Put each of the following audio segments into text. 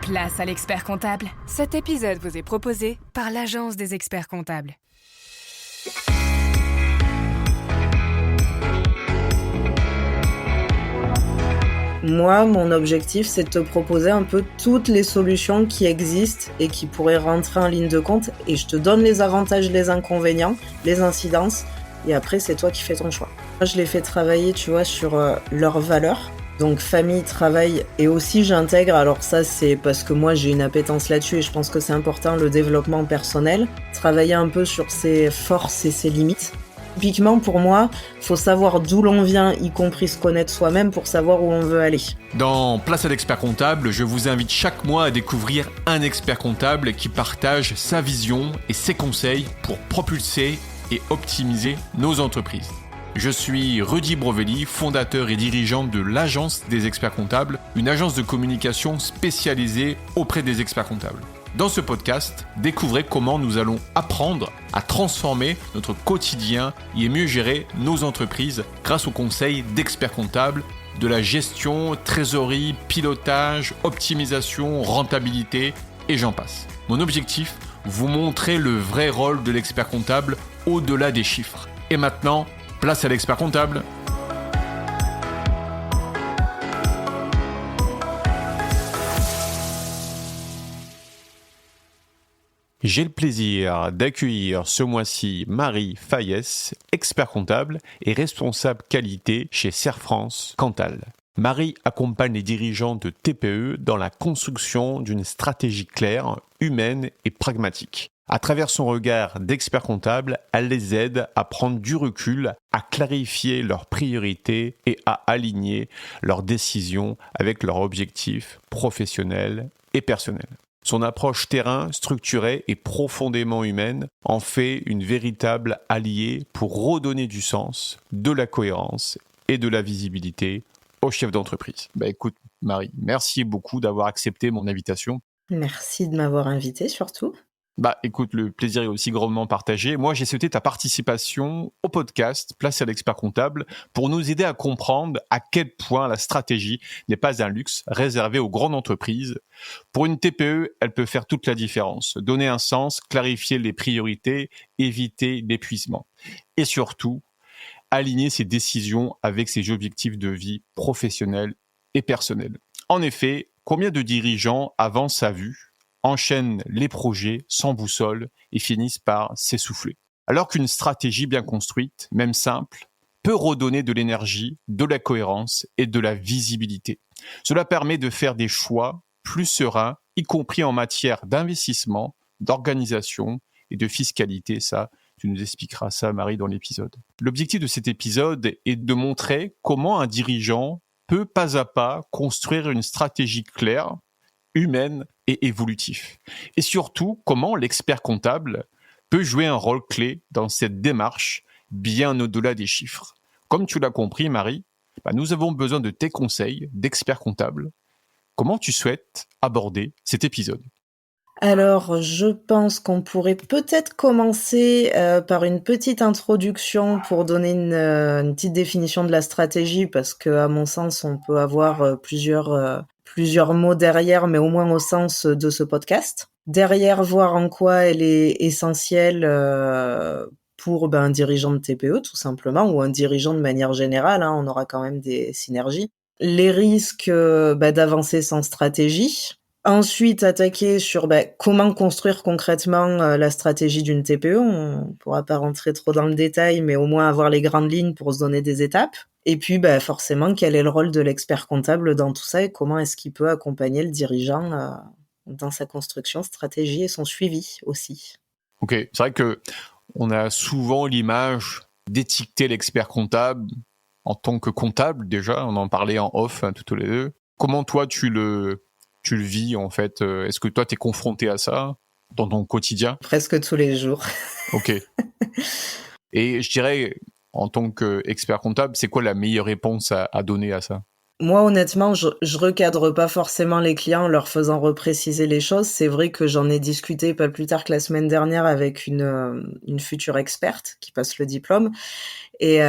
Place à l'expert comptable. Cet épisode vous est proposé par l'Agence des experts comptables. Moi, mon objectif, c'est de te proposer un peu toutes les solutions qui existent et qui pourraient rentrer en ligne de compte. Et je te donne les avantages, les inconvénients, les incidences. Et après, c'est toi qui fais ton choix. Moi, je les fais travailler, tu vois, sur leurs valeurs. Donc famille, travail, et aussi j'intègre, alors ça c'est parce que moi j'ai une appétence là-dessus et je pense que c'est important, le développement personnel, travailler un peu sur ses forces et ses limites. Typiquement pour moi, faut savoir d'où l'on vient, y compris se connaître soi-même pour savoir où on veut aller. Dans Place à l'expert comptable, je vous invite chaque mois à découvrir un expert comptable qui partage sa vision et ses conseils pour propulser et optimiser nos entreprises. Je suis Rudy Brovelli, fondateur et dirigeant de l'Agence des experts comptables, une agence de communication spécialisée auprès des experts comptables. Dans ce podcast, découvrez comment nous allons apprendre à transformer notre quotidien et mieux gérer nos entreprises grâce aux conseils d'experts comptables, de la gestion, trésorerie, pilotage, optimisation, rentabilité et j'en passe. Mon objectif, vous montrer le vrai rôle de l'expert comptable au-delà des chiffres. Et maintenant, place à l'expert comptable. J'ai le plaisir d'accueillir ce mois-ci Marie Fayès, expert comptable et responsable qualité chez Serre France Cantal. Marie accompagne les dirigeants de TPE dans la construction d'une stratégie claire, humaine et pragmatique. À travers son regard d'expert comptable, elle les aide à prendre du recul, à clarifier leurs priorités et à aligner leurs décisions avec leurs objectifs professionnels et personnels. Son approche terrain, structurée et profondément humaine en fait une véritable alliée pour redonner du sens, de la cohérence et de la visibilité aux chefs d'entreprise. Écoute, Marie, merci beaucoup d'avoir accepté mon invitation. Merci de m'avoir invité surtout. Écoute, le plaisir est aussi grandement partagé. Moi, j'ai souhaité ta participation au podcast Place à l'expert comptable pour nous aider à comprendre à quel point la stratégie n'est pas un luxe réservé aux grandes entreprises. Pour une TPE, elle peut faire toute la différence. Donner un sens, clarifier les priorités, éviter l'épuisement. Et surtout, aligner ses décisions avec ses objectifs de vie professionnels et personnels. En effet, combien de dirigeants avancent à vue, enchaînent les projets sans boussole et finissent par s'essouffler. Alors qu'une stratégie bien construite, même simple, peut redonner de l'énergie, de la cohérence et de la visibilité. Cela permet de faire des choix plus sereins, y compris en matière d'investissement, d'organisation et de fiscalité. Ça, tu nous expliqueras ça, Marie, dans l'épisode. L'objectif de cet épisode est de montrer comment un dirigeant peut pas à pas construire une stratégie claire, humaine et évolutif. Et surtout, comment l'expert comptable peut jouer un rôle clé dans cette démarche bien au-delà des chiffres. Comme tu l'as compris, Marie, nous avons besoin de tes conseils d'expert comptable. Comment tu souhaites aborder cet épisode ? Alors, je pense qu'on pourrait peut-être commencer par une petite introduction pour donner une petite définition de la stratégie, parce que, à mon sens, on peut avoir plusieurs mots derrière, mais au moins au sens de ce podcast. Derrière, voir en quoi elle est essentielle pour un dirigeant de TPE, tout simplement, ou un dirigeant de manière générale, hein, on aura quand même des synergies. Les risques d'avancer sans stratégie. Ensuite, attaquer sur comment construire concrètement la stratégie d'une TPE. On ne pourra pas rentrer trop dans le détail, mais au moins avoir les grandes lignes pour se donner des étapes. Et puis, forcément, quel est le rôle de l'expert comptable dans tout ça et comment est-ce qu'il peut accompagner le dirigeant dans sa construction, stratégie et son suivi aussi. Ok, c'est vrai qu'on a souvent l'image d'étiqueter l'expert comptable en tant que comptable, déjà. On en parlait en off, tous les deux. Comment toi, tu le vis, en fait? Est-ce que toi, tu es confronté à ça dans ton quotidien? Presque tous les jours. Ok. Et je dirais, en tant qu'expert comptable, c'est quoi la meilleure réponse à donner à ça? Moi, honnêtement, je recadre pas forcément les clients en leur faisant repréciser les choses. C'est vrai que j'en ai discuté pas plus tard que la semaine dernière avec une future experte qui passe le diplôme et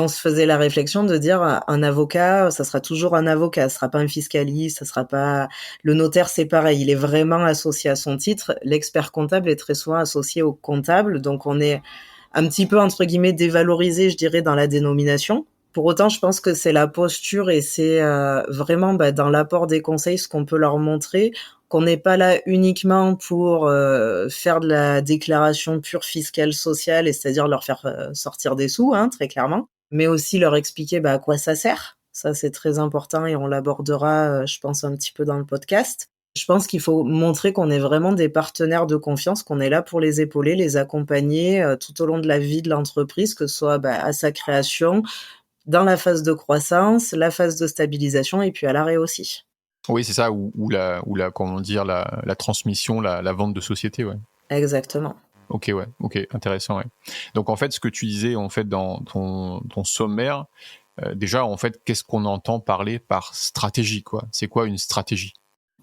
on se faisait la réflexion de dire un avocat, ça sera toujours un avocat, ça sera pas un fiscaliste, ça sera pas le notaire, c'est pareil, il est vraiment associé à son titre. L'expert comptable est très souvent associé au comptable, donc on est un petit peu entre guillemets dévalorisé, je dirais, dans la dénomination. Pour autant, je pense que c'est la posture et c'est vraiment dans l'apport des conseils ce qu'on peut leur montrer, qu'on n'est pas là uniquement pour faire de la déclaration pure fiscale sociale, et c'est-à-dire leur faire sortir des sous, hein, très clairement, mais aussi leur expliquer à quoi ça sert. Ça, c'est très important et on l'abordera, je pense, un petit peu dans le podcast. Je pense qu'il faut montrer qu'on est vraiment des partenaires de confiance, qu'on est là pour les épauler, les accompagner tout au long de la vie de l'entreprise, que ce soit à sa création, dans la phase de croissance, la phase de stabilisation et puis à l'arrêt aussi. Oui, c'est ça, ou comment dire, la transmission, la vente de société, ouais. Exactement. Ok, ouais, ok, intéressant, ouais. Donc en fait, ce que tu disais en fait dans ton sommaire, déjà en fait, qu'est-ce qu'on entend parler par stratégie, quoi? C'est quoi une stratégie?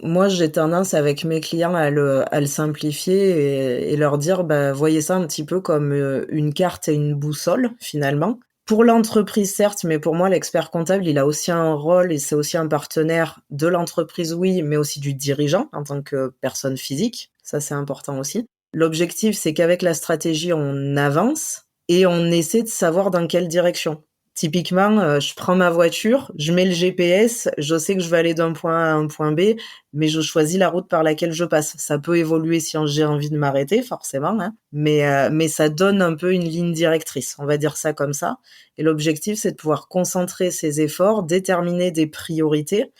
Moi, j'ai tendance avec mes clients à le simplifier et leur dire, voyez ça un petit peu comme une carte et une boussole finalement. Pour l'entreprise, certes, mais pour moi, l'expert comptable, il a aussi un rôle et c'est aussi un partenaire de l'entreprise, oui, mais aussi du dirigeant en tant que personne physique. Ça, c'est important aussi. L'objectif, c'est qu'avec la stratégie, on avance et on essaie de savoir dans quelle direction. Typiquement, je prends ma voiture, je mets le GPS, je sais que je vais aller d'un point A à un point B, mais je choisis la route par laquelle je passe. Ça peut évoluer si j'ai envie de m'arrêter, forcément, hein, mais ça donne un peu une ligne directrice, on va dire ça comme ça. Et l'objectif, c'est de pouvoir concentrer ses efforts, déterminer des priorités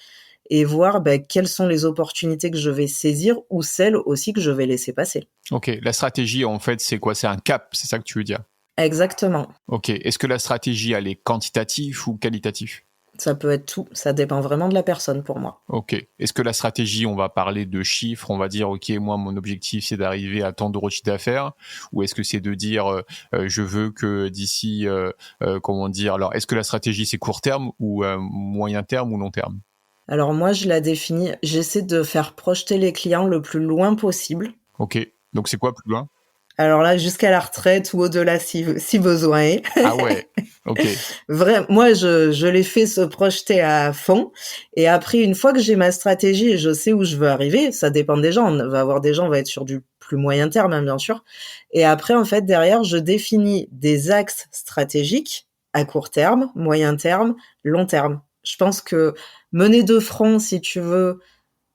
et voir quelles sont les opportunités que je vais saisir ou celles aussi que je vais laisser passer. Ok, la stratégie en fait, c'est quoi? C'est un cap, c'est ça que tu veux dire? Exactement. Ok, est-ce que la stratégie, elle est quantitative ou qualitative? Ça peut être tout, ça dépend vraiment de la personne pour moi. Ok, est-ce que la stratégie, on va parler de chiffres, on va dire, ok, moi, mon objectif, c'est d'arriver à tant d'euros de chiffre d'affaires, ou est-ce que c'est de dire, je veux que d'ici, comment dire, alors, est-ce que la stratégie, c'est court terme ou moyen terme ou long terme? Alors moi, je la définis, j'essaie de faire projeter les clients le plus loin possible. Ok, donc c'est quoi plus loin? Alors là, jusqu'à la retraite ou au-delà si besoin est. Ah ouais, ok. Moi, je les fais se projeter à fond. Et après, une fois que j'ai ma stratégie et je sais où je veux arriver, ça dépend des gens. On va avoir des gens, on va être sur du plus moyen terme, hein, bien sûr. Et après, en fait, derrière, je définis des axes stratégiques à court terme, moyen terme, long terme. Je pense que mener de front, si tu veux,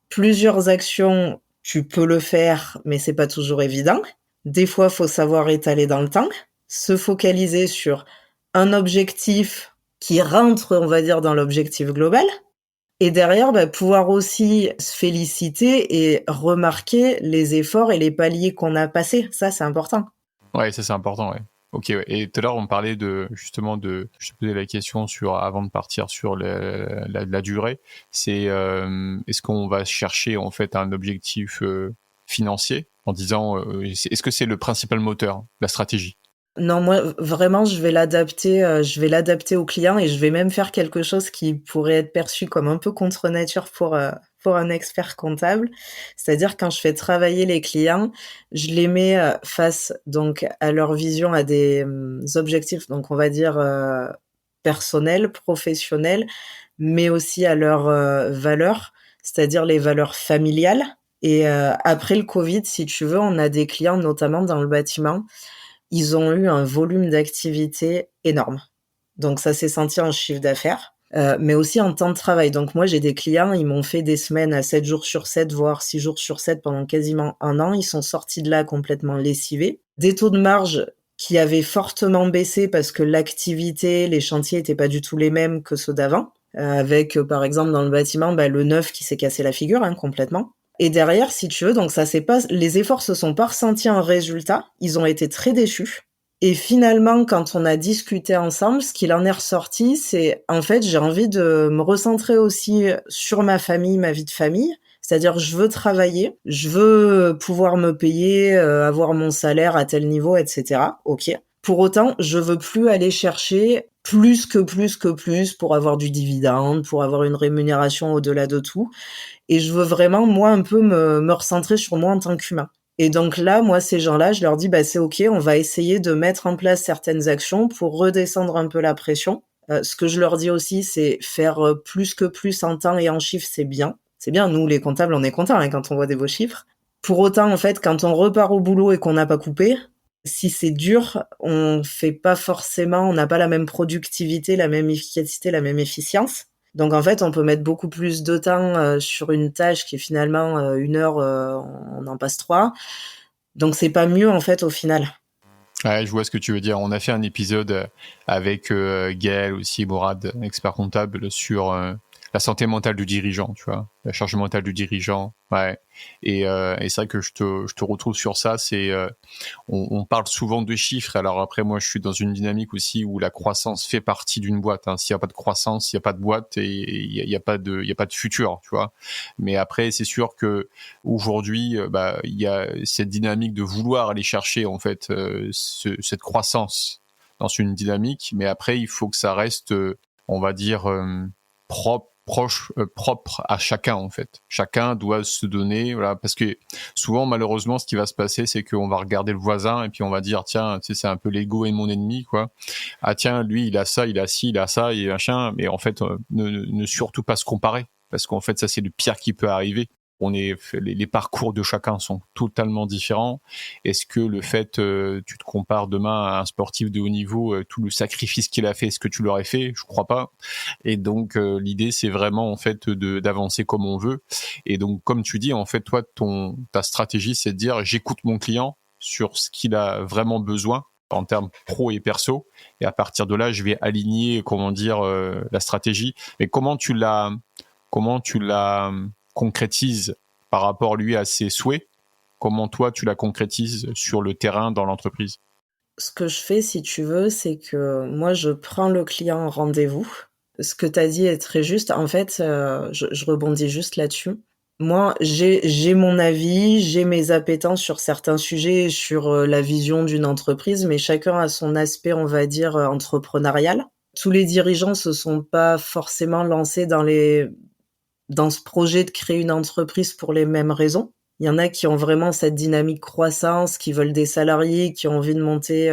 plusieurs actions, tu peux le faire, mais c'est pas toujours évident. Des fois, faut savoir étaler dans le temps, se focaliser sur un objectif qui rentre, on va dire, dans l'objectif global. Et derrière, pouvoir aussi se féliciter et remarquer les efforts et les paliers qu'on a passés. Ça, c'est important. Ouais, ça c'est important, ouais. Ok, ouais. Et tout à l'heure, on parlait justement je te posais la question avant de partir sur la durée, c'est est-ce qu'on va chercher en fait un objectif financier en disant, est-ce que c'est le principal moteur, la stratégie? Non, moi, vraiment, je vais l'adapter au client et je vais même faire quelque chose qui pourrait être perçu comme un peu contre nature pour un expert comptable. C'est-à-dire quand je fais travailler les clients, je les mets face donc à leur vision, à des objectifs, donc on va dire personnels, professionnels, mais aussi à leurs valeurs, c'est-à-dire les valeurs familiales. Et après le Covid, si tu veux, on a des clients, notamment dans le bâtiment, ils ont eu un volume d'activité énorme. Donc ça s'est senti en chiffre d'affaires, mais aussi en temps de travail. Donc moi, j'ai des clients, ils m'ont fait des semaines à 7 jours sur 7, voire 6 jours sur 7 pendant quasiment un an. Ils sont sortis de là complètement lessivés. Des taux de marge qui avaient fortement baissé parce que l'activité, les chantiers étaient pas du tout les mêmes que ceux d'avant. Avec, par exemple, dans le bâtiment, le neuf qui s'est cassé la figure, hein, complètement. Et derrière, si tu veux, donc ça c'est pas, les efforts se sont pas ressentis en résultat. Ils ont été très déçus. Et finalement, quand on a discuté ensemble, ce qu'il en est ressorti, c'est, en fait, j'ai envie de me recentrer aussi sur ma famille, ma vie de famille. C'est-à-dire, je veux travailler, je veux pouvoir me payer, avoir mon salaire à tel niveau, etc. Ok. Pour autant, je veux plus aller chercher plus pour avoir du dividende, pour avoir une rémunération au-delà de tout. Et je veux vraiment, moi, un peu me recentrer sur moi en tant qu'humain. Et donc là, moi, ces gens-là, je leur dis, c'est OK, on va essayer de mettre en place certaines actions pour redescendre un peu la pression. Ce que je leur dis aussi, c'est faire plus en temps et en chiffres, c'est bien. C'est bien, nous, les comptables, on est contents quand on voit des beaux chiffres. Pour autant, en fait, quand on repart au boulot et qu'on n'a pas coupé, si c'est dur, on fait pas forcément, on n'a pas la même productivité, la même efficacité, la même efficience. Donc en fait, on peut mettre beaucoup plus de temps sur une tâche qui est finalement 1 heure, on en passe 3. Donc c'est pas mieux en fait au final. Ouais, je vois ce que tu veux dire. On a fait un épisode avec Gaël aussi, Morad, expert comptable, sur la santé mentale du dirigeant, tu vois, la charge mentale du dirigeant. Ouais. Et c'est vrai que je te retrouve sur ça. C'est on parle souvent de chiffres. Alors après, moi, je suis dans une dynamique aussi où la croissance fait partie d'une boîte. Hein. S'il y a pas de croissance, il y a pas de boîte et il y a pas de futur, tu vois. Mais après, c'est sûr que aujourd'hui, il y a cette dynamique de vouloir aller chercher en fait cette croissance dans une dynamique. Mais après, il faut que ça reste, on va dire, propre à chacun en fait. Chacun doit se donner, voilà, parce que souvent malheureusement ce qui va se passer c'est qu'on va regarder le voisin et puis on va dire tiens, tu sais, c'est un peu l'ego est mon ennemi quoi. Ah tiens, lui il a ça, il a ci, il a ça et machin, mais en fait ne surtout pas se comparer parce qu'en fait ça c'est le pire qui peut arriver. Les parcours de chacun sont totalement différents. Est-ce que le fait tu te compares demain à un sportif de haut niveau, tout le sacrifice qu'il a fait, est-ce que tu l'aurais fait? Je crois pas. Et donc l'idée c'est vraiment en fait d'avancer comme on veut. Et donc comme tu dis en fait toi ta stratégie c'est de dire j'écoute mon client sur ce qu'il a vraiment besoin en termes pro et perso et à partir de là je vais aligner la stratégie. Mais comment tu la concrétise par rapport lui à ses souhaits? Comment toi tu la concrétises sur le terrain dans l'entreprise? Ce que je fais, si tu veux, c'est que moi, je prends le client en rendez-vous. Ce que tu as dit est très juste. En fait, je rebondis juste là-dessus. Moi, j'ai mon avis, j'ai mes appétences sur certains sujets, sur la vision d'une entreprise, mais chacun a son aspect, on va dire, entrepreneurial. Tous les dirigeants se sont pas forcément lancés dans ce projet de créer une entreprise pour les mêmes raisons. Il y en a qui ont vraiment cette dynamique croissance, qui veulent des salariés, qui ont envie de monter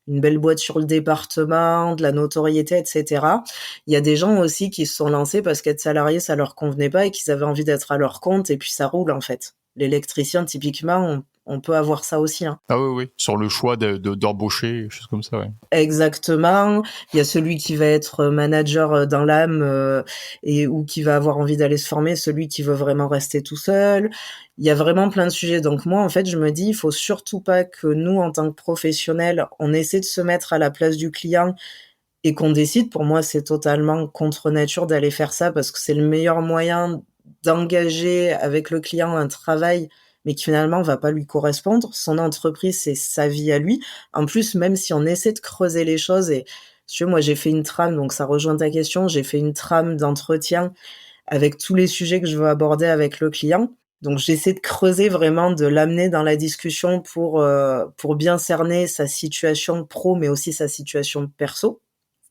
une belle boîte sur le département, de la notoriété, etc. Il y a des gens aussi qui se sont lancés parce qu'être salarié, ça leur convenait pas et qu'ils avaient envie d'être à leur compte et puis ça roule en fait. L'électricien, typiquement, on peut avoir ça aussi. Hein. Ah oui, sur le choix d'embaucher, des choses comme ça, ouais. Exactement. Il y a celui qui va être manager dans l'âme ou qui va avoir envie d'aller se former, celui qui veut vraiment rester tout seul. Il y a vraiment plein de sujets. Donc moi, en fait, je me dis, il faut surtout pas que nous, en tant que professionnels, on essaie de se mettre à la place du client et qu'on décide. Pour moi, c'est totalement contre nature d'aller faire ça parce que c'est le meilleur moyen d'engager avec le client un travail mais qui finalement va pas lui correspondre. Son entreprise, c'est sa vie à lui. En plus, même si on essaie de creuser les choses et si tu veux, moi j'ai fait une trame, donc ça rejoint ta question, j'ai fait une trame d'entretien avec tous les sujets que je veux aborder avec le client. Donc j'essaie de creuser vraiment, de l'amener dans la discussion pour bien cerner sa situation pro, mais aussi sa situation perso.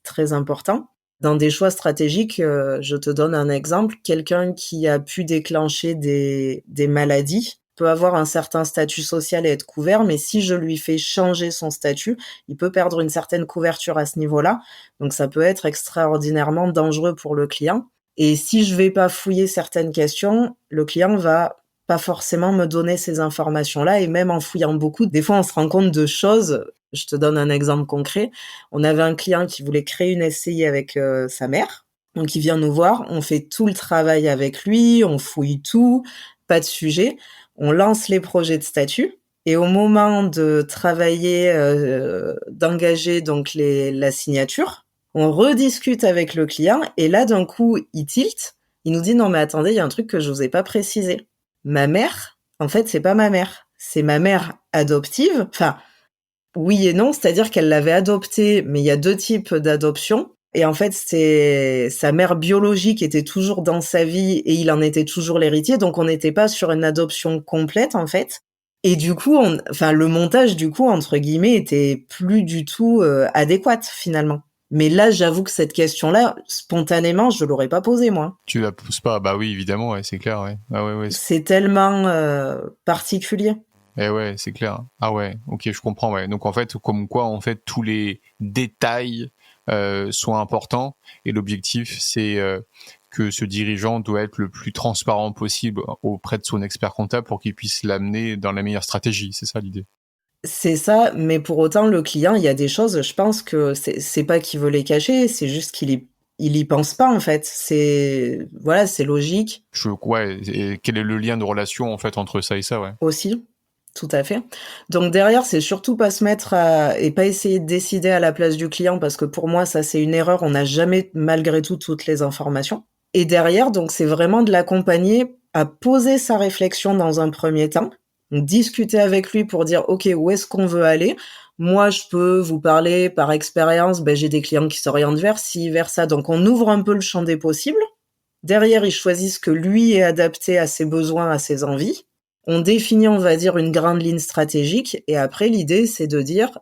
Très important. Dans des choix stratégiques, je te donne un exemple. Quelqu'un qui a pu déclencher des maladies peut avoir un certain statut social et être couvert, mais si je lui fais changer son statut, il peut perdre une certaine couverture à ce niveau-là. Donc ça peut être extraordinairement dangereux pour le client. Et si je vais pas fouiller certaines questions, le client va pas forcément me donner ces informations-là. Et même en fouillant beaucoup, des fois on se rend compte de choses. Je te donne un exemple concret. On avait un client qui voulait créer une SCI avec sa mère. Donc il vient nous voir, on fait tout le travail avec lui, on fouille tout, pas de sujet. On lance les projets de statut et au moment de travailler, d'engager donc la signature, on rediscute avec le client et là d'un coup il tilt, il nous dit non mais attendez, il y a un truc que je vous ai pas précisé. Ma mère, en fait c'est pas ma mère, c'est ma mère adoptive. Enfin oui et non, c'est-à-dire qu'elle l'avait adopté, mais il y a 2 types d'adoption. Et en fait, c'est sa mère biologique était toujours dans sa vie et il en était toujours l'héritier, donc on n'était pas sur une adoption complète en fait. Et du coup, le montage du coup entre guillemets était plus du tout adéquat finalement. Mais là, j'avoue que cette question-là, spontanément, je l'aurais pas posée, moi. Tu la poses pas? Bah oui, évidemment, ouais, c'est clair, ouais. Ah ouais, ouais. C'est tellement particulier. Eh ouais, c'est clair. Ah ouais, ok, je comprends, ouais. Donc en fait, comme quoi, en fait, tous les détails sont importants et l'objectif, c'est que ce dirigeant doit être le plus transparent possible auprès de son expert comptable pour qu'il puisse l'amener dans la meilleure stratégie. C'est ça l'idée. C'est ça, mais pour autant, le client, il y a des choses, je pense que c'est pas qu'il veut les cacher, c'est juste il y pense pas, en fait. Voilà, c'est logique Ouais, et quel est le lien de relation en fait entre ça et ça, ouais. aussi. Tout à fait. Donc derrière, c'est surtout pas se mettre et pas essayer de décider à la place du client parce que pour moi, ça, c'est une erreur. On n'a jamais, malgré tout, toutes les informations. Et derrière, donc, c'est vraiment de l'accompagner à poser sa réflexion dans un premier temps, discuter avec lui pour dire, OK, où est-ce qu'on veut aller? Moi, je peux vous parler par expérience, j'ai des clients qui s'orientent vers ci, vers ça. Donc, on ouvre un peu le champ des possibles. Derrière, il choisit ce que lui est adapté à ses besoins, à ses envies. On définit, on va dire, une grande ligne stratégique. Et après, l'idée, c'est de dire,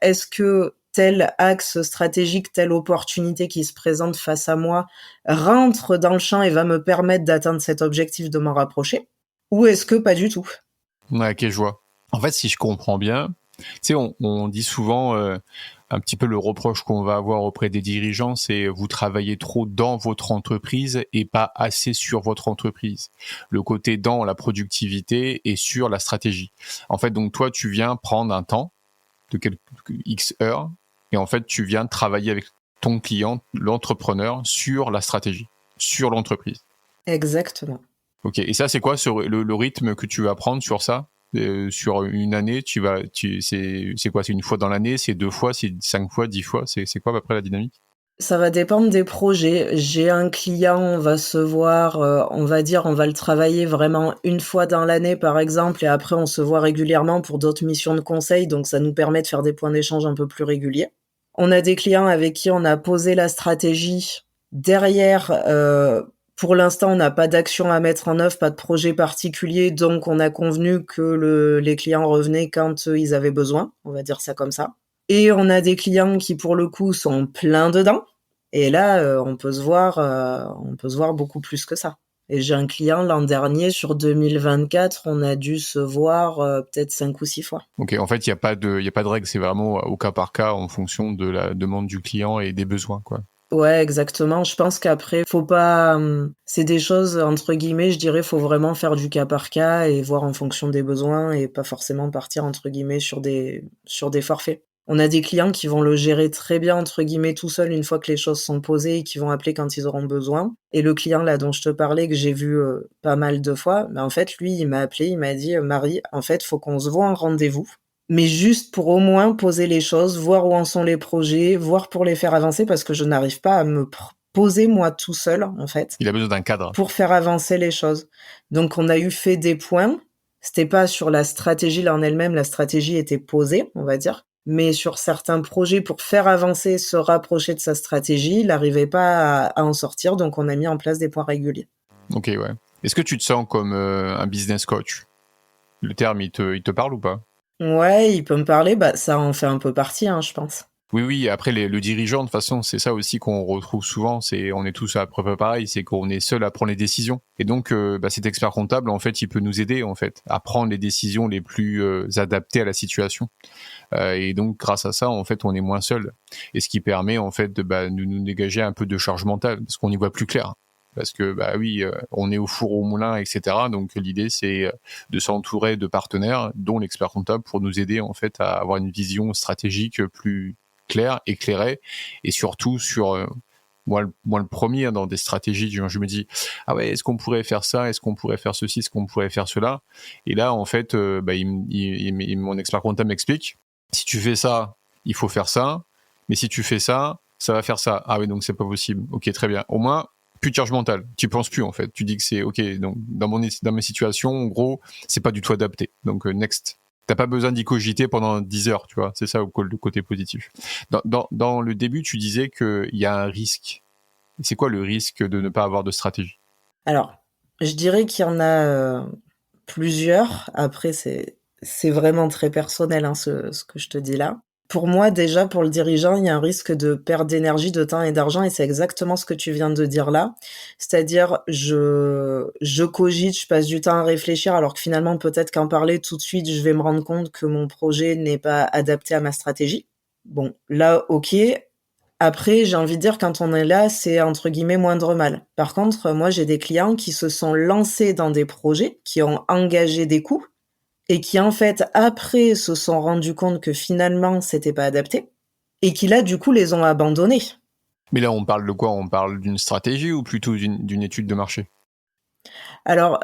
est-ce que tel axe stratégique, telle opportunité qui se présente face à moi rentre dans le champ et va me permettre d'atteindre cet objectif de m'en rapprocher? Ou est-ce que pas du tout? Ouais, ok, je vois. En fait, si je comprends bien, tu sais, on dit souvent un petit peu le reproche qu'on va avoir auprès des dirigeants, c'est vous travaillez trop dans votre entreprise et pas assez sur votre entreprise. Le côté dans la productivité et sur la stratégie. En fait, donc toi, tu viens prendre un temps de quelques X heures et en fait, tu viens travailler avec ton client, l'entrepreneur, sur la stratégie, sur l'entreprise. Exactement. Ok, et ça, c'est quoi le rythme que tu vas prendre sur ça? Sur une année, c'est quoi? C'est une fois dans l'année, c'est 2 fois, c'est 5 fois, 10 fois, c'est quoi à peu près la dynamique? Ça va dépendre des projets. J'ai un client, on va se voir, on va dire, on va le travailler vraiment une fois dans l'année, par exemple, et après on se voit régulièrement pour d'autres missions de conseil, donc ça nous permet de faire des points d'échange un peu plus réguliers. On a des clients avec qui on a posé la stratégie. Derrière, pour l'instant, on n'a pas d'action à mettre en œuvre, pas de projet particulier, donc on a convenu que les clients revenaient quand ils avaient besoin, on va dire ça comme ça. Et on a des clients qui, pour le coup, sont pleins dedans. Et là, on peut se voir beaucoup plus que ça. Et j'ai un client l'an dernier, sur 2024, on a dû se voir peut-être 5 ou 6 fois. Ok, en fait, il y a pas de règle, c'est vraiment au cas par cas en fonction de la demande du client et des besoins, quoi. Ouais, exactement. Je pense qu'après, faut pas. C'est des choses entre guillemets, je dirais, faut vraiment faire du cas par cas et voir en fonction des besoins et pas forcément partir entre guillemets sur des forfaits. On a des clients qui vont le gérer très bien entre guillemets tout seul une fois que les choses sont posées et qui vont appeler quand ils auront besoin. Et le client là dont je te parlais que j'ai vu pas mal de fois, en fait lui il m'a appelé, il m'a dit Marie, en fait faut qu'on se voit en rendez-vous. Mais juste pour au moins poser les choses, voir où en sont les projets, voir pour les faire avancer parce que je n'arrive pas à me poser moi tout seul, en fait, Il a besoin d'un cadre. pour faire avancer les choses. Donc on a fait des points. C'était pas sur la stratégie là en elle-même, la stratégie était posée, on va dire. Mais sur certains projets pour faire avancer, se rapprocher de sa stratégie, il n'arrivait pas à en sortir, donc on a mis en place des points réguliers. Ok, ouais. Est-ce que tu te sens comme un business coach? Le terme, il te parle ou pas? Ouais, il peut me parler, ça en fait un peu partie, hein, je pense. Oui, oui. Après, le dirigeant, de toute façon, c'est ça aussi qu'on retrouve souvent. On est tous à peu près pareil. C'est qu'on est seul à prendre les décisions. Et donc, cet expert comptable, en fait, il peut nous aider, en fait, à prendre les décisions les plus adaptées à la situation. Et donc, grâce à ça, en fait, on est moins seul. Et ce qui permet, en fait, de nous dégager un peu de charge mentale, parce qu'on y voit plus clair. Parce que, oui, on est au four au moulin, etc. Donc, l'idée, c'est de s'entourer de partenaires, dont l'expert comptable, pour nous aider, en fait, à avoir une vision stratégique plus clair, éclairé, et surtout sur moi le premier dans des stratégies, je me dis ah ouais, est-ce qu'on pourrait faire ça, est-ce qu'on pourrait faire ceci, est-ce qu'on pourrait faire cela, et là en fait mon expert comptable m'explique, si tu fais ça il faut faire ça, mais si tu fais ça ça va faire ça, ah oui donc c'est pas possible, ok très bien, au moins plus de charge mentale, tu penses plus en fait, tu dis que c'est ok, donc dans mes situations en gros c'est pas du tout adapté, donc next. T'as pas besoin d'y cogiter pendant 10 heures, tu vois. C'est ça le côté positif. Dans le début, tu disais qu'il y a un risque. C'est quoi le risque de ne pas avoir de stratégie? Alors, je dirais qu'il y en a plusieurs. Après, c'est vraiment très personnel, hein, ce que je te dis là. Pour moi, déjà, pour le dirigeant, il y a un risque de perte d'énergie, de temps et d'argent et c'est exactement ce que tu viens de dire là. C'est-à-dire, je cogite, je passe du temps à réfléchir alors que finalement, peut-être qu'en parler tout de suite, je vais me rendre compte que mon projet n'est pas adapté à ma stratégie. Bon, là, OK. Après, j'ai envie de dire quand on est là, c'est entre guillemets «moindre mal». Par contre, moi, j'ai des clients qui se sont lancés dans des projets, qui ont engagé des coûts et qui en fait après se sont rendus compte que finalement c'était pas adapté et qui là du coup les ont abandonnés. Mais là, on parle de quoi? On parle d'une stratégie ou plutôt d'une étude de marché? Alors,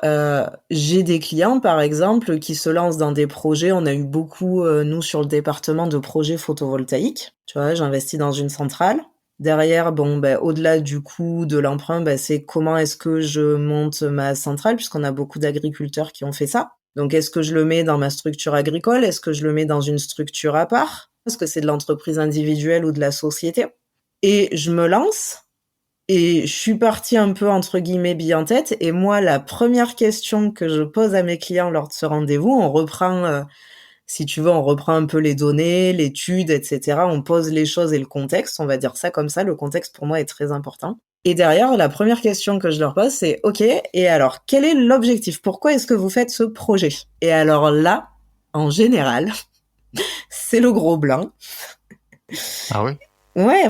j'ai des clients par exemple qui se lancent dans des projets. On a eu beaucoup, nous sur le département de projets photovoltaïques. Tu vois? J'investis dans une centrale. Derrière, bon, au-delà du coût de l'emprunt, c'est comment est-ce que je monte ma centrale? Puisqu'on a beaucoup d'agriculteurs qui ont fait ça. Donc est-ce que je le mets dans ma structure agricole? Est-ce que je le mets dans une structure à part? Est-ce que c'est de l'entreprise individuelle ou de la société? Et je me lance et je suis partie un peu entre guillemets «billes en tête» et moi la première question que je pose à mes clients lors de ce rendez-vous, on reprend, si tu veux, on reprend un peu les données, l'étude et cetera. On pose les choses et le contexte, on va dire ça comme ça. Le contexte pour moi est très important. Et derrière, la première question que je leur pose, c'est: «OK, et alors quel est l'objectif? Pourquoi est-ce que vous faites ce projet?» Et alors là, en général, c'est le gros blanc. Ah ouais? Ouais,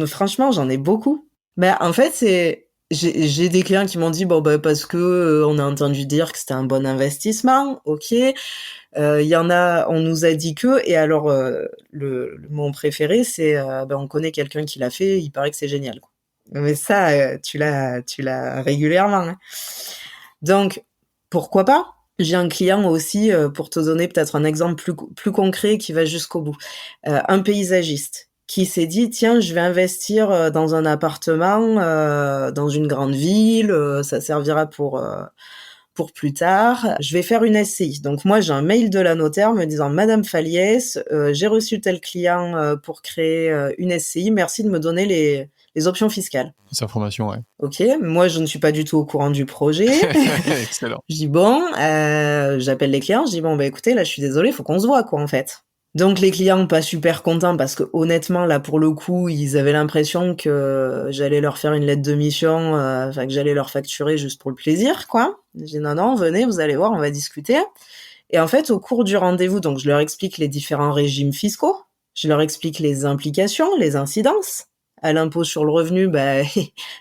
franchement, j'en ai beaucoup. En fait, j'ai des clients qui m'ont dit: «Bon, parce que, on a entendu dire que c'était un bon investissement». OK. Il y en a, on nous a dit que et alors, mon préféré, c'est, on connaît quelqu'un qui l'a fait, il paraît que c'est génial, quoi. Mais ça, tu l'as régulièrement, hein. Donc pourquoi pas? J'ai un client aussi, pour te donner peut-être un exemple plus concret qui va jusqu'au bout. Un paysagiste qui s'est dit: «Tiens, je vais investir, dans un appartement, dans une grande ville, ça servira pour plus tard. Je vais faire une SCI». Donc moi, j'ai un mail de la notaire me disant: «Madame Faliès, j'ai reçu tel client, pour créer, une SCI. Merci de me donner les options fiscales». Des informations, ouais. OK, moi je ne suis pas du tout au courant du projet. Excellent. Je dis: «Bon», j'appelle les clients, je dis: «Bon, écoutez, là, je suis désolée, faut qu'on se voit, quoi, en fait». Donc les clients pas super contents parce que honnêtement, là, pour le coup, ils avaient l'impression que j'allais leur faire une lettre de mission, que j'allais leur facturer juste pour le plaisir, quoi. J'ai dit: «Non, non, venez, vous allez voir, on va discuter». Et en fait, au cours du rendez-vous, donc je leur explique les différents régimes fiscaux, je leur explique les implications, les incidences. À l'impôt sur le revenu,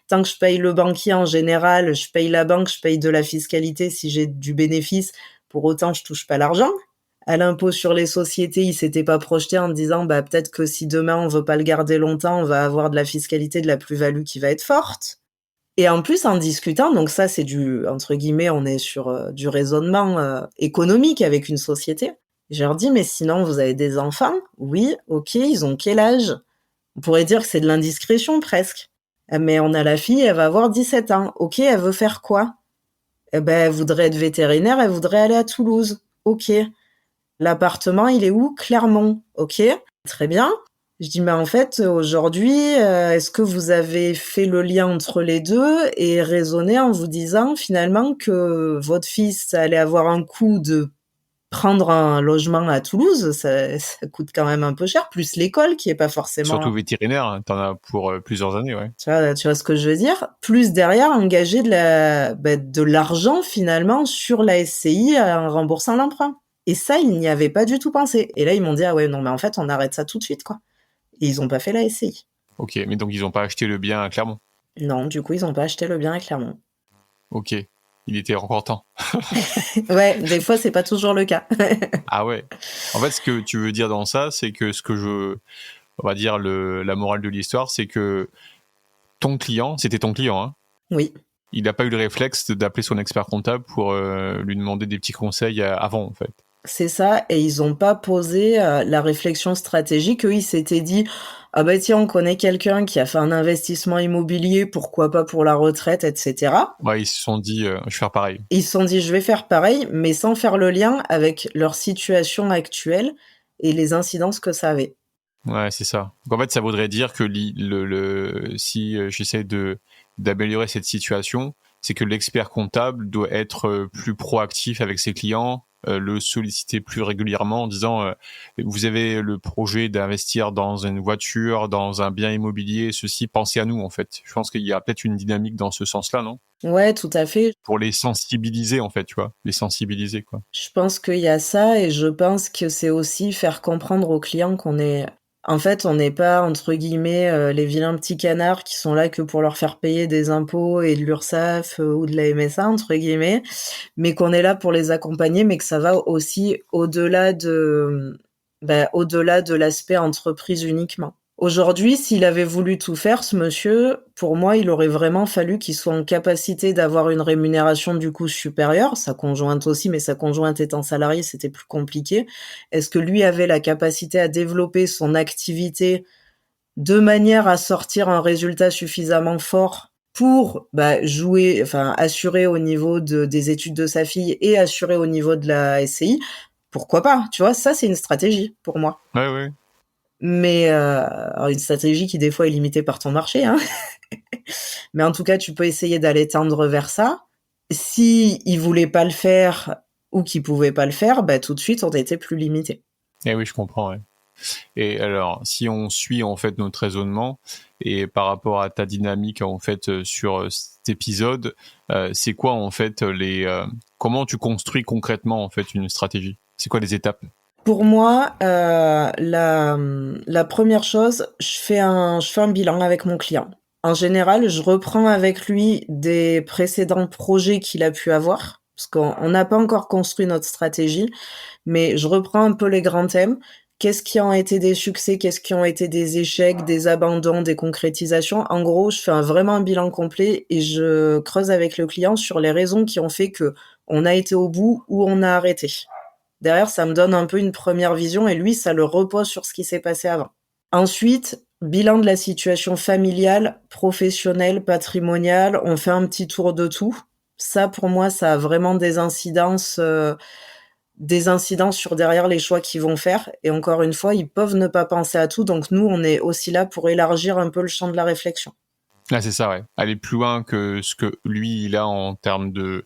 tant que je paye le banquier en général, je paye la banque, je paye de la fiscalité si j'ai du bénéfice, pour autant je touche pas l'argent. À l'impôt sur les sociétés, ils s'étaient pas projetés en disant: peut-être que si demain on veut pas le garder longtemps, on va avoir de la fiscalité, de la plus-value qui va être forte. Et en plus, en discutant, donc ça, c'est du entre guillemets, on est sur, du raisonnement, économique avec une société. Je leur dis: «Mais sinon, vous avez des enfants?» «Oui». «OK, ils ont quel âge?» On pourrait dire que c'est de l'indiscrétion presque. Mais on a la fille, elle va avoir 17 ans. OK, elle veut faire quoi? Elle voudrait être vétérinaire, elle voudrait aller à Toulouse. OK. L'appartement, il est où? Clermont. OK, très bien. Je dis: «Mais en fait, aujourd'hui, est-ce que vous avez fait le lien entre les 2 et raisonné en vous disant finalement que votre fils, ça allait avoir un coût de prendre un logement à Toulouse, ça coûte quand même un peu cher, plus l'école qui est pas Surtout forcément». vétérinaire, hein, tu as pour, plusieurs années, ouais. Tu vois ce que je veux dire? Plus derrière engager de l'argent finalement sur la SCI, en remboursant l'emprunt. Et ça, ils n'y avaient pas du tout pensé. Et là, ils m'ont dit: «Ah ouais, non, mais en fait, on arrête ça tout de suite, quoi». Et ils ont pas fait la SCI. OK, mais donc ils ont pas acheté le bien à Clermont? Non, du coup, ils ont pas acheté le bien à Clermont. OK. Il était encore temps. Ouais, des fois, c'est pas toujours le cas. Ah ouais. En fait, ce que tu veux dire dans ça, c'est que on va dire la morale de l'histoire, c'est que ton client, c'était ton client, hein? Oui, Il n'a pas eu le réflexe d'appeler son expert comptable pour, lui demander des petits conseils, avant, en fait. c'est ça. Et ils ont pas posé, la réflexion stratégique. Eux, ils s'étaient dit: «Ah tiens, on connaît quelqu'un qui a fait un investissement immobilier, pourquoi pas pour la retraite?» et cetera. Ouais, ils se sont dit, «Je vais faire pareil». Ils se sont dit: «Je vais faire pareil», mais sans faire le lien avec leur situation actuelle et les incidences que ça avait. Ouais, c'est ça. Donc en fait, ça voudrait dire que si, j'essaie d'améliorer cette situation, c'est que l'expert comptable doit être, plus proactif avec ses clients le solliciter plus régulièrement en disant vous avez le projet d'investir dans une voiture, dans un bien immobilier, ceci, pensez à nous en fait. Je pense qu'il y a peut-être une dynamique dans ce sens-là, non? Ouais, tout à fait. Pour les sensibiliser en fait, tu vois, les sensibiliser quoi. Je pense qu'il y a ça et je pense que c'est aussi faire comprendre aux clients on n'est pas entre guillemets, les vilains petits canards qui sont là que pour leur faire payer des impôts et de l'URSSAF, ou de la MSA entre guillemets, mais qu'on est là pour les accompagner, mais que ça va aussi au-delà de l'aspect entreprise uniquement. Aujourd'hui, s'il avait voulu tout faire, ce monsieur, pour moi, il aurait vraiment fallu qu'il soit en capacité d'avoir une rémunération du coup supérieure, sa conjointe aussi, mais sa conjointe étant salariée, c'était plus compliqué. Est-ce que lui avait la capacité à développer son activité de manière à sortir un résultat suffisamment fort pour assurer au niveau des études de sa fille et assurer au niveau de la SCI? Pourquoi pas? Tu vois, ça c'est une stratégie pour moi. Ouais, ouais. Mais alors une stratégie qui des fois est limitée par ton marché, hein. Mais en tout cas, tu peux essayer d'aller tendre vers ça. Si il voulait pas le faire ou qu'il pouvait pas le faire, tout de suite, on était plus limité. Eh oui, je comprends, ouais. Et alors, si on suit en fait notre raisonnement et par rapport à ta dynamique en fait sur cet épisode, c'est quoi en fait comment tu construis concrètement en fait une stratégie? C'est quoi les étapes? Pour moi, la première chose, je fais un bilan avec mon client. En général, je reprends avec lui des précédents projets qu'il a pu avoir, parce qu'on n'a pas encore construit notre stratégie, mais je reprends un peu les grands thèmes. Qu'est-ce qui ont été des succès, qu'est-ce qui ont été des échecs, des abandons, des concrétisations. En gros, je fais vraiment un bilan complet et je creuse avec le client sur les raisons qui ont fait que on a été au bout ou on a arrêté. Derrière, ça me donne un peu une première vision et lui, ça le repose sur ce qui s'est passé avant. Ensuite, bilan de la situation familiale, professionnelle, patrimoniale. On fait un petit tour de tout. Ça, pour moi, ça a vraiment des incidences sur derrière les choix qu'ils vont faire. Et encore une fois, ils peuvent ne pas penser à tout. Donc nous, on est aussi là pour élargir un peu le champ de la réflexion. Ah, c'est ça, ouais. Aller plus loin que ce que lui, il a en termes de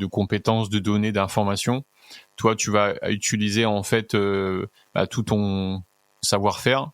compétences, de données, d'informations. Toi, tu vas utiliser en fait tout ton savoir-faire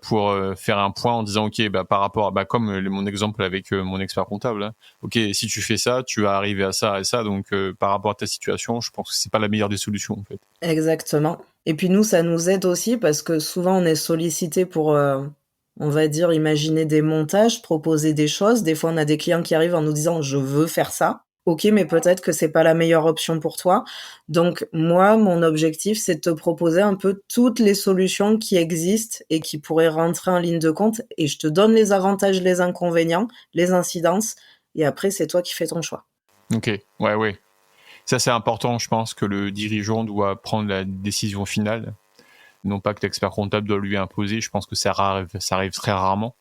pour faire un point en disant ok, par rapport à comme mon exemple avec mon expert comptable, hein. Ok, si tu fais ça, tu vas arriver à ça et ça, donc par rapport à ta situation, je pense que c'est pas la meilleure des solutions en fait. Exactement. Et puis nous, ça nous aide aussi parce que souvent on est sollicité pour, on va dire, imaginer des montages, proposer des choses. Des fois, on a des clients qui arrivent en nous disant je veux faire ça. Ok, mais peut-être que c'est pas la meilleure option pour toi. Donc moi, mon objectif, c'est de te proposer un peu toutes les solutions qui existent et qui pourraient rentrer en ligne de compte. Et je te donne les avantages, les inconvénients, les incidences. Et après, c'est toi qui fais ton choix. Ok, ouais. Ça, c'est important. Je pense que le dirigeant doit prendre la décision finale. Non pas que l'expert comptable doit lui imposer. Je pense que ça arrive très rarement.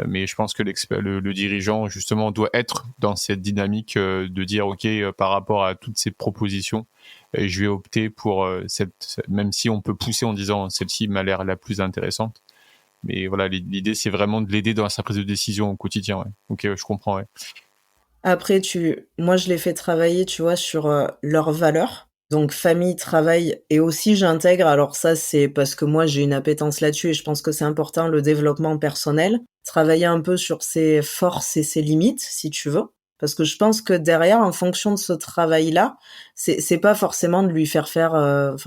Mais je pense que le dirigeant, justement, doit être dans cette dynamique de dire, OK, par rapport à toutes ces propositions, je vais opter pour même si on peut pousser en disant, celle-ci m'a l'air la plus intéressante. Mais voilà, l'idée, c'est vraiment de l'aider dans sa prise de décision au quotidien. Ouais. OK, je comprends, ouais. Après, moi, je les fais travailler, tu vois, sur leurs valeurs. Donc, famille, travail, et aussi j'intègre, alors ça, c'est parce que moi, j'ai une appétence là-dessus et je pense que c'est important, le développement personnel. Travailler un peu sur ses forces et ses limites, si tu veux. Parce que je pense que derrière, en fonction de ce travail-là, c'est pas forcément de lui faire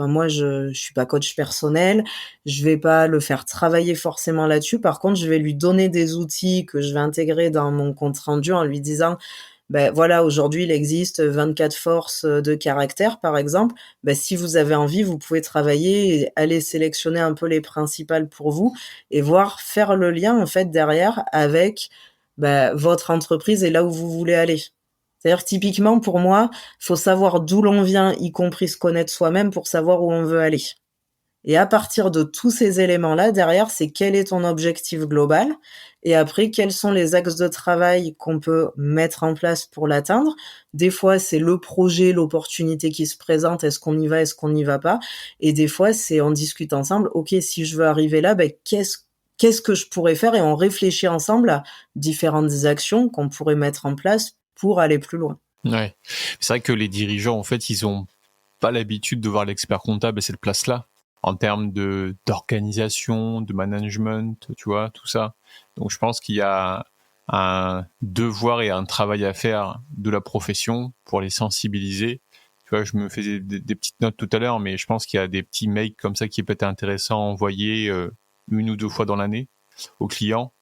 moi, je suis pas coach personnel, je vais pas le faire travailler forcément là-dessus. Par contre, je vais lui donner des outils que je vais intégrer dans mon compte rendu en lui disant, voilà, aujourd'hui, il existe 24 forces de caractère, par exemple. Si vous avez envie, vous pouvez travailler et aller sélectionner un peu les principales pour vous et faire le lien, en fait, derrière avec votre entreprise et là où vous voulez aller. C'est-à-dire, typiquement, pour moi, faut savoir d'où l'on vient, y compris se connaître soi-même pour savoir où on veut aller. Et à partir de tous ces éléments-là, derrière, c'est quel est ton objectif global et après, quels sont les axes de travail qu'on peut mettre en place pour l'atteindre. Des fois, c'est le projet, l'opportunité qui se présente, est-ce qu'on y va, est-ce qu'on n'y va pas. Et des fois, c'est on discute ensemble, ok, si je veux arriver là, qu'est-ce que je pourrais faire et on réfléchit ensemble à différentes actions qu'on pourrait mettre en place pour aller plus loin. Ouais. C'est vrai que les dirigeants, en fait, ils ont pas l'habitude de voir l'expert comptable à cette place-là, en termes d'organisation, de management, tu vois, tout ça. Donc je pense qu'il y a un devoir et un travail à faire de la profession pour les sensibiliser. Tu vois, je me faisais des petites notes tout à l'heure, mais je pense qu'il y a des petits mails comme ça qui peuvent être intéressants à envoyer 1 ou 2 fois dans l'année aux clients.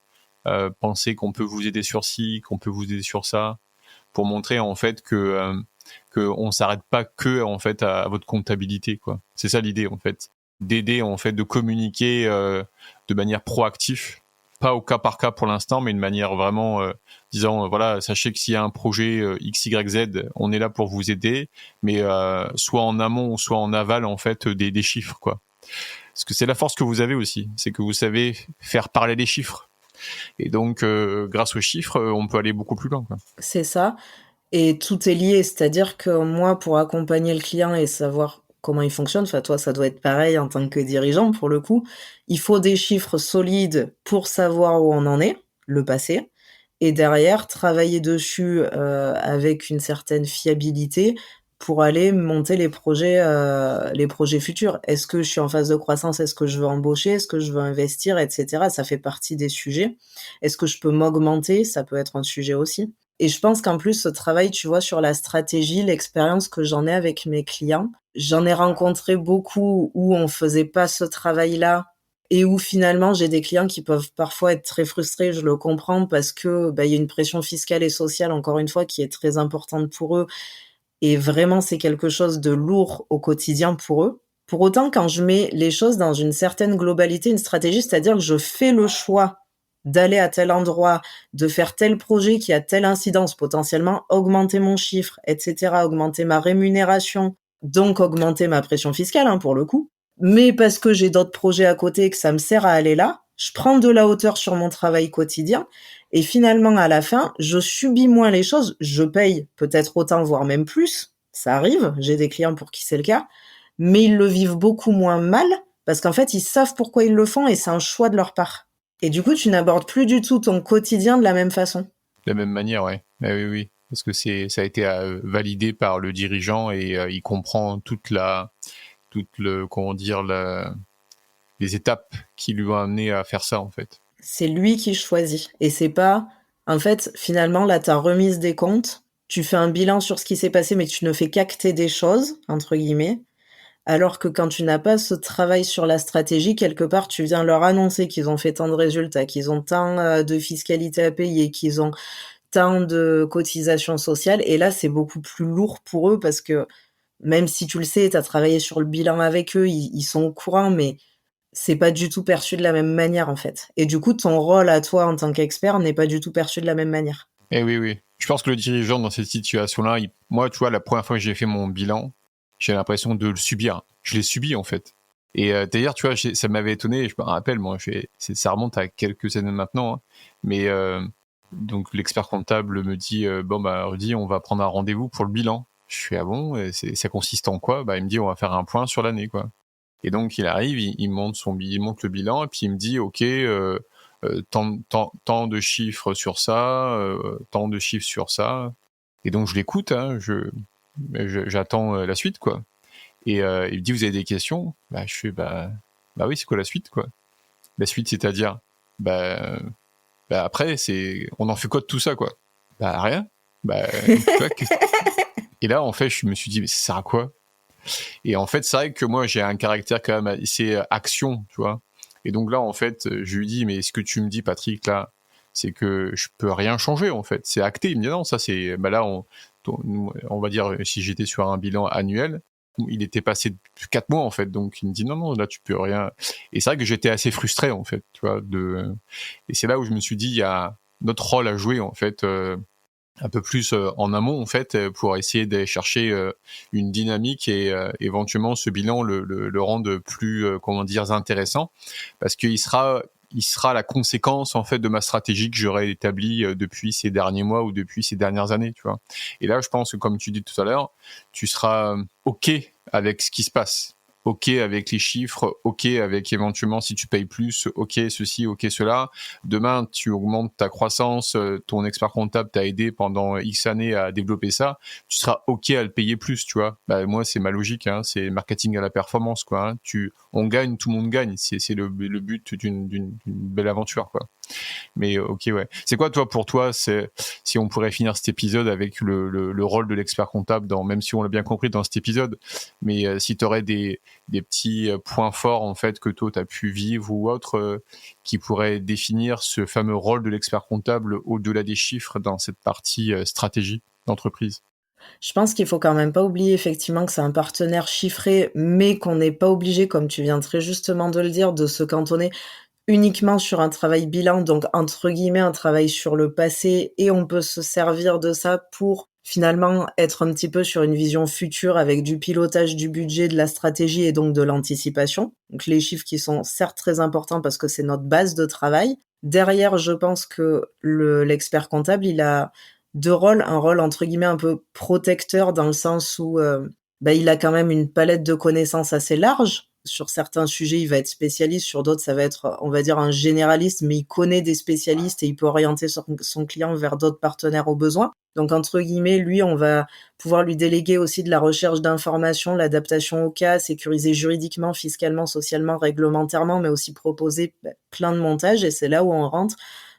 Pensez qu'on peut vous aider sur ci, qu'on peut vous aider sur ça, pour montrer en fait que on s'arrête pas que en fait à votre comptabilité, quoi. C'est ça l'idée en fait, d'aider en fait, de communiquer de manière proactive, pas au cas par cas pour l'instant, mais une manière vraiment disant voilà, sachez que s'il y a un projet X, Y, Z, on est là pour vous aider, mais soit en amont ou soit en aval en fait des chiffres, quoi. Parce que c'est la force que vous avez aussi, c'est que vous savez faire parler les chiffres. Et donc, grâce aux chiffres, on peut aller beaucoup plus loin, quoi. C'est ça. Et tout est lié, c'est-à-dire que moi, pour accompagner le client et savoir comment il fonctionne, enfin toi, ça doit être pareil en tant que dirigeant pour le coup, il faut des chiffres solides pour savoir où on en est, le passé, et derrière travailler dessus avec une certaine fiabilité pour aller monter les projets futurs. Est-ce que je suis en phase de croissance? Est-ce que je veux embaucher? Est-ce que je veux investir, etc. Ça fait partie des sujets. Est-ce que je peux m'augmenter? Ça peut être un sujet aussi. Et je pense qu'en plus, ce travail, tu vois, sur la stratégie, l'expérience que j'en ai avec mes clients, j'en ai rencontré beaucoup où on faisait pas ce travail-là et où finalement j'ai des clients qui peuvent parfois être très frustrés, je le comprends, parce que il y a une pression fiscale et sociale, encore une fois, qui est très importante pour eux. Et vraiment, c'est quelque chose de lourd au quotidien pour eux. Pour autant, quand je mets les choses dans une certaine globalité, une stratégie, c'est-à-dire que je fais le choix d'aller à tel endroit, de faire tel projet qui a telle incidence, potentiellement augmenter mon chiffre, etc., augmenter ma rémunération, donc augmenter ma pression fiscale, hein, pour le coup. Mais parce que j'ai d'autres projets à côté et que ça me sert à aller là, je prends de la hauteur sur mon travail quotidien et finalement, à la fin, je subis moins les choses, je paye peut-être autant, voire même plus, ça arrive, j'ai des clients pour qui c'est le cas, mais ils le vivent beaucoup moins mal parce qu'en fait, ils savent pourquoi ils le font et c'est un choix de leur part. Et du coup, tu n'abordes plus du tout ton quotidien de la même façon. De la même manière, ouais. Oui, oui. Parce que ça a été validé par le dirigeant et il comprend comment dire, les étapes qui lui ont amené à faire ça, en fait. C'est lui qui choisit. Et c'est pas, en fait, finalement, là, ta remise des comptes, tu fais un bilan sur ce qui s'est passé, mais tu ne fais qu'acter des choses, entre guillemets. Alors que quand tu n'as pas ce travail sur la stratégie, quelque part, tu viens leur annoncer qu'ils ont fait tant de résultats, qu'ils ont tant de fiscalité à payer, qu'ils ont tant de cotisations sociales. Et là, c'est beaucoup plus lourd pour eux parce que même si tu le sais, tu as travaillé sur le bilan avec eux, ils sont au courant, mais c'est pas du tout perçu de la même manière, en fait. Et du coup, ton rôle à toi en tant qu'expert n'est pas du tout perçu de la même manière. Eh oui, oui. Je pense que le dirigeant dans cette situation-là, moi, tu vois, la première fois que j'ai fait mon bilan, j'ai l'impression de le subir. Je l'ai subi, en fait. Et d'ailleurs, tu vois, ça m'avait étonné, je me rappelle, moi, ça remonte à quelques années maintenant, hein, mais donc l'expert comptable me dit, Rudy, on va prendre un rendez-vous pour le bilan. Je fais, ah bon, ça consiste en quoi? Il me dit, on va faire un point sur l'année, quoi. Et donc, il arrive, il monte le bilan, et puis il me dit, ok, tant de chiffres sur ça, tant de chiffres sur ça. Et donc, je l'écoute, hein, j'attends la suite, quoi. Et il me dit, vous avez des questions? Je fais, oui, c'est quoi la suite, quoi? La suite, c'est-à-dire, après, on en fait quoi de tout ça, quoi? Rien. Tu vois, et là, en fait, je me suis dit, mais ça sert à quoi? Et en fait, c'est vrai que moi, j'ai un caractère quand même assez action, tu vois. Et donc là, en fait, je lui dis, mais ce que tu me dis, Patrick, là, c'est que je peux rien changer, en fait. C'est acté. Il me dit, non, ça, c'est, là, on va dire, si j'étais sur un bilan annuel, il était passé 4 mois, en fait. Donc, il me dit, non, là, tu peux rien. Et c'est vrai que j'étais assez frustré, en fait, tu vois, et c'est là où je me suis dit, il y a notre rôle à jouer, en fait, un peu plus en amont, en fait, pour essayer d'aller chercher une dynamique et éventuellement ce bilan le rendre plus, intéressant, parce qu'il sera la conséquence, en fait, de ma stratégie que j'aurais établie depuis ces derniers mois ou depuis ces dernières années, tu vois. Et là, je pense que, comme tu dis tout à l'heure, tu seras OK avec ce qui se passe. OK avec les chiffres, OK avec éventuellement si tu payes plus, OK ceci, OK cela. Demain, tu augmentes ta croissance, ton expert comptable t'a aidé pendant X années à développer ça, tu seras OK à le payer plus, tu vois. Bah, moi, c'est ma logique, hein, c'est marketing à la performance, quoi. Hein. On gagne, tout le monde gagne. C'est le but d'une belle aventure, quoi. Mais ok, ouais. C'est quoi, toi, pour toi, si on pourrait finir cet épisode avec le rôle de l'expert comptable, même si on l'a bien compris dans cet épisode, mais si tu aurais des petits points forts, en fait, que toi, tu as pu vivre ou autre, qui pourraient définir ce fameux rôle de l'expert comptable au-delà des chiffres dans cette partie stratégie d'entreprise. Je pense qu'il faut quand même pas oublier effectivement que c'est un partenaire chiffré, mais qu'on n'est pas obligé, comme tu viens très justement de le dire, de se cantonner uniquement sur un travail bilan, donc entre guillemets un travail sur le passé, et on peut se servir de ça pour finalement être un petit peu sur une vision future avec du pilotage du budget, de la stratégie et donc de l'anticipation. Donc les chiffres qui sont certes très importants parce que c'est notre base de travail. Derrière, je pense que l'expert comptable, il a 2 rôles, un rôle entre guillemets un peu protecteur dans le sens où, il a quand même une palette de connaissances assez large. Sur certains sujets, il va être spécialiste, sur d'autres, ça va être, on va dire, un généraliste, mais il connaît des spécialistes et il peut orienter son client vers d'autres partenaires au besoin. Donc, entre guillemets, lui, on va pouvoir lui déléguer aussi de la recherche d'informations, l'adaptation au cas, sécuriser juridiquement, fiscalement, socialement, réglementairement, mais aussi proposer plein de montages. Et c'est là où on rentre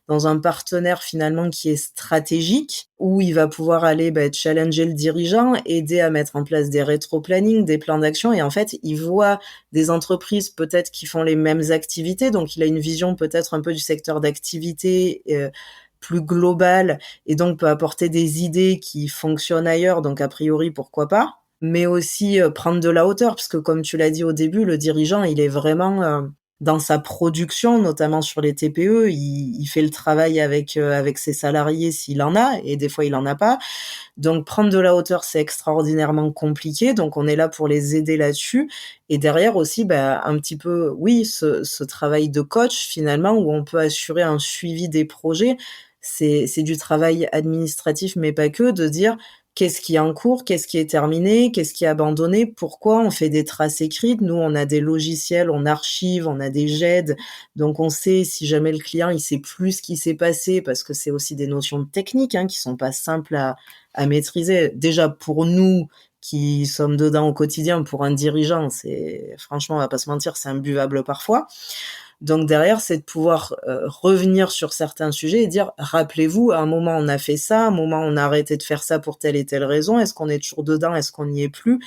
dans un partenaire finalement qui est stratégique, où il va pouvoir aller challenger le dirigeant, aider à mettre en place des rétro-plannings, des plans d'action. Et en fait, il voit des entreprises peut-être qui font les mêmes activités, donc il a une vision peut-être un peu du secteur d'activité plus globale, et donc peut apporter des idées qui fonctionnent ailleurs, donc a priori, pourquoi pas. Mais aussi prendre de la hauteur, parce que comme tu l'as dit au début, le dirigeant, il est vraiment... dans sa production, notamment sur les TPE, il fait le travail avec ses salariés s'il en a, et des fois il en a pas. Donc prendre de la hauteur, c'est extraordinairement compliqué, donc on est là pour les aider là-dessus. Et derrière aussi, un petit peu, oui, ce travail de coach finalement, où on peut assurer un suivi des projets. C'est du travail administratif, mais pas que, de dire qu'est-ce qui est en cours, qu'est-ce qui est terminé, qu'est-ce qui est abandonné, pourquoi on fait des traces écrites. Nous, on a des logiciels, on archive, on a des GED, donc on sait si jamais le client il sait plus ce qui s'est passé, parce que c'est aussi des notions techniques qui sont pas simples à maîtriser. Déjà pour nous qui sommes dedans au quotidien, pour un dirigeant, c'est franchement, on va pas se mentir, c'est imbuvable parfois. Donc derrière, c'est de pouvoir revenir sur certains sujets et dire, rappelez-vous, à un moment on a fait ça, à un moment on a arrêté de faire ça pour telle et telle raison, est-ce qu'on est toujours dedans, est-ce qu'on n'y est plus?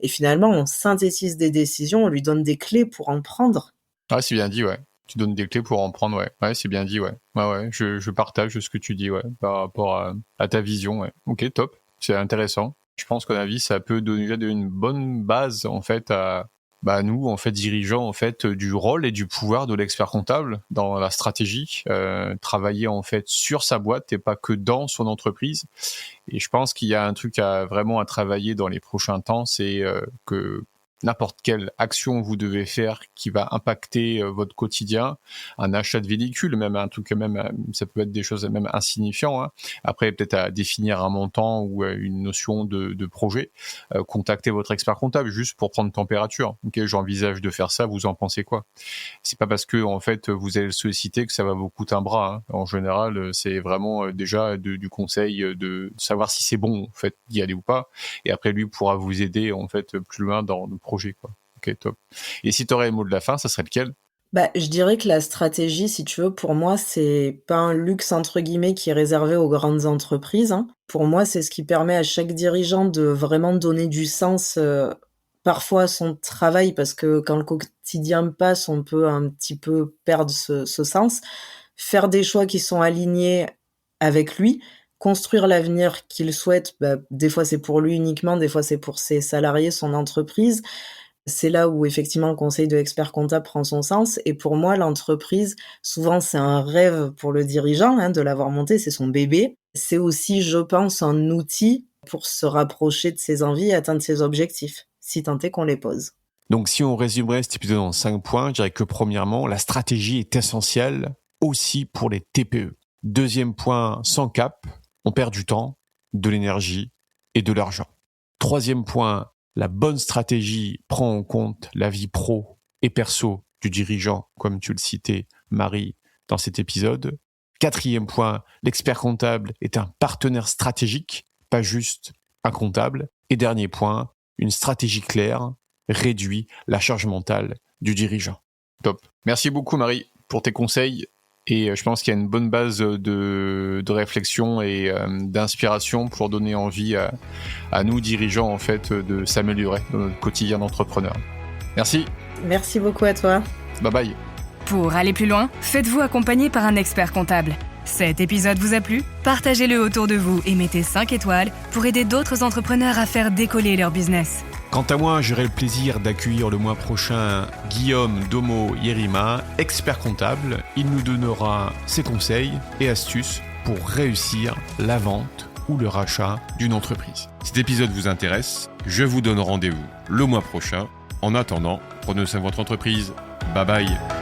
Et finalement, on synthétise des décisions, on lui donne des clés pour en prendre. Ah, c'est bien dit, ouais. Tu donnes des clés pour en prendre, ouais. Ouais, c'est bien dit, ouais. Ouais, je partage ce que tu dis, ouais, par rapport à ta vision, ouais. Ok, top. C'est intéressant. Je pense qu'à mon avis, ça peut donner une bonne base, en fait, à nous, en fait, dirigeants, en fait, du rôle et du pouvoir de l'expert comptable dans la stratégie, travailler, en fait, sur sa boîte et pas que dans son entreprise. Et je pense qu'il y a un truc vraiment à travailler dans les prochains temps, c'est que n'importe quelle action vous devez faire qui va impacter votre quotidien, un achat de véhicule, même un truc, même ça peut être des choses même insignifiantes. Hein. Après, peut-être à définir un montant ou une notion de projet, contactez votre expert comptable juste pour prendre température. Ok, j'envisage de faire ça. Vous en pensez quoi? C'est pas parce que en fait vous allez le solliciter que ça va vous coûter un bras. Hein. En général, c'est vraiment déjà du conseil de savoir si c'est bon en fait d'y aller ou pas. Et après lui pourra vous aider en fait plus loin dans le projet quoi. Ok, top. Et si tu aurais le mot de la fin, ça serait lequel? Je dirais que la stratégie, si tu veux, pour moi, c'est pas un luxe entre guillemets qui est réservé aux grandes entreprises. Pour moi, c'est ce qui permet à chaque dirigeant de vraiment donner du sens, parfois à son travail, parce que quand le quotidien passe, on peut un petit peu perdre ce sens. Faire des choix qui sont alignés avec lui, construire l'avenir qu'il souhaite, des fois c'est pour lui uniquement, des fois c'est pour ses salariés, son entreprise. C'est là où effectivement le conseil de l'expert comptable prend son sens, et pour moi l'entreprise, souvent c'est un rêve pour le dirigeant, de l'avoir monté, c'est son bébé. C'est aussi, je pense, un outil pour se rapprocher de ses envies et atteindre ses objectifs, si tant est qu'on les pose. Donc si on résumerait cet épisode en 5 points, je dirais que premièrement, la stratégie est essentielle aussi pour les TPE. Deuxième point, sans cap, on perd du temps, de l'énergie et de l'argent. Troisième point, La bonne stratégie prend en compte la vie pro et perso du dirigeant, comme tu le citais, Marie, dans cet épisode. 4e point, l'expert comptable est un partenaire stratégique, pas juste un comptable. Et dernier point, une stratégie claire réduit la charge mentale du dirigeant. Top. Merci beaucoup Marie pour tes conseils et je pense qu'il y a une bonne base de réflexion et d'inspiration pour donner envie à nous dirigeants en fait de s'améliorer dans notre quotidien d'entrepreneur. Merci. Merci beaucoup à toi. Bye bye. Pour aller plus loin, faites-vous accompagner par un expert comptable. Cet épisode vous a plu ? Partagez-le autour de vous et mettez 5 étoiles pour aider d'autres entrepreneurs à faire décoller leur business. Quant à moi, j'aurai le plaisir d'accueillir le mois prochain Guillaume Domo-Yerima, expert comptable. Il nous donnera ses conseils et astuces pour réussir la vente ou le rachat d'une entreprise. Si cet épisode vous intéresse, je vous donne rendez-vous le mois prochain. En attendant, prenez soin de votre entreprise. Bye bye.